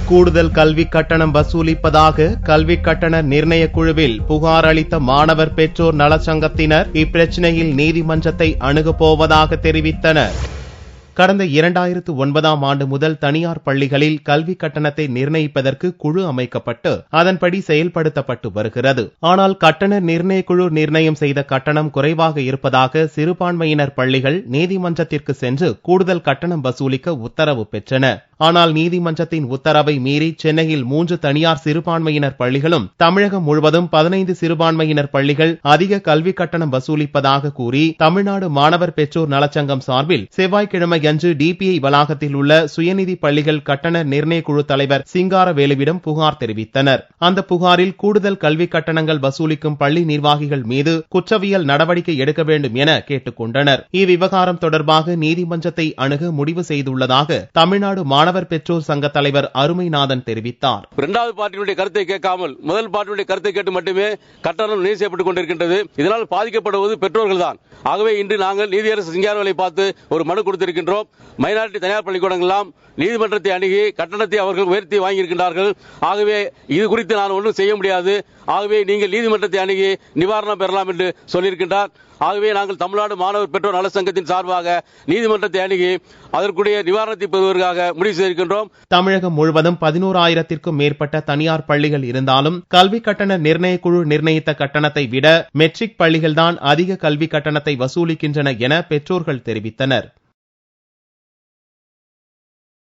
கூடுதல் கல்வி கட்டணம் வசூலிப்பதாக கல்வி கட்டண நிர்ணய குழுவில் புகார் அளித்த மாணவர் பெற்றோர் நலச்சங்கத்தினர் இப்பிரச்சினையில் நீதிமன்றத்தை அணுகப் போவதாக தெரிவித்தனர். கடந்த 2009ஆம் ஆண்டு முதல் தனியார் பள்ளிகளில் கல்வி கட்டணத்தை நிர்ணயிப்பதற்கு குழு அமைக்கப்பட்டு அதன்படி செயல்படுத்தப்பட்டு வருகிறது. ஆனால் கட்டண நிர்ணய குழு நிர்ணயம் செய்த கட்டணம் குறைவாக இருப்பதாக சிறுபான்மையினர் பள்ளிகள் நீதிமன்றத்திற்கு சென்று கூடுதல் கட்டணம் வசூலிக்க உத்தரவு பெற்றன. ஆனால் நீதிமன்றத்தின் உத்தரவை மீறி சென்னையில் 3 தனியார் சிறுபான்மையினர் பள்ளிகளும் தமிழகம் முழுவதும் 15 சிறுபான்மையினர் பள்ளிகள் அதிக கல்வி கட்டணம் வசூலிப்பதாக கூறி தமிழ்நாடு மாணவர் பெற்றோர் நலச்சங்கம் சார்பில் செவ்வாய்க்கிழமை அன்று டிபிஐ வளாகத்தில் உள்ள சுயநிதி பள்ளிகள் கட்டண நிர்ணய குழு தலைவர் சிங்காரவேலுவிடம் புகார் தெரிவித்தனர். அந்த புகாரில் கூடுதல் கல்வி கட்டணங்கள் வசூலிக்கும் பள்ளி நிர்வாகிகள் மீது குற்றவியல் நடவடிக்கை எடுக்க வேண்டும் என கேட்டுக் கொண்டனர். இவ்விவகாரம் தொடர்பாக நீதிமன்றத்தை அணுக முடிவு செய்துள்ளதாக தமிழ்நாடு மாணவர் பெற்றோர் சங்க தலைவர் அருமைநாதன் தெரிவித்தார். இரண்டாவது பார்ட்டியுடைய கருத்தை கேட்காமல் முதல் பார்ட்டியுடைய கருத்தை கேட்டு மட்டுமே கட்டணம் நிர்ணயம் செய்யப்பட்டுக் கொண்டிருக்கின்றது. இதனால் பாதிக்கப்படுவது பெற்றோர்கள் தான். ஆகவே இன்று நாங்கள் நீதியரசர் சிங்காரவேலை பார்த்து ஒரு மனு கொடுத்திருக்கின்றோம். மைனாரிட்டி தனியார் பள்ளிக்கூடங்கள் எல்லாம் நீதிமன்றத்தை அணுகி கட்டணத்தை அவர்கள் உயர்த்தி வாங்கியிருக்கின்றார்கள். ஆகவே இது குறித்து நான் ஒன்றும் செய்ய முடியாது. ஆகவே நீங்கள் நீதிமன்றத்தை அணுகி நிவாரணம் பெறலாம் என்று சொல்லியிருக்கின்றார். ஆகவே நாங்கள் தமிழ்நாடு மாணவர் பெற்றோர் நலச்சங்கத்தின் சார்பாக நீதிமன்றத்தை அணுகி அதற்குரிய நிவாரணத்தை பெறுவதற்காக முடிவு செய்திருக்கின்றோம். தமிழகம் முழுவதும் 11,000க்கும் மேற்பட்ட தனியார் பள்ளிகள் இருந்தாலும் கல்வி கட்டண நிர்ணய குழு நிர்ணயித்த கட்டணத்தை விட மெட்ரிக் பள்ளிகள்தான் அதிக கல்வி கட்டணத்தை வசூலிக்கின்றன என பெற்றோர்கள் தெரிவித்தனர்.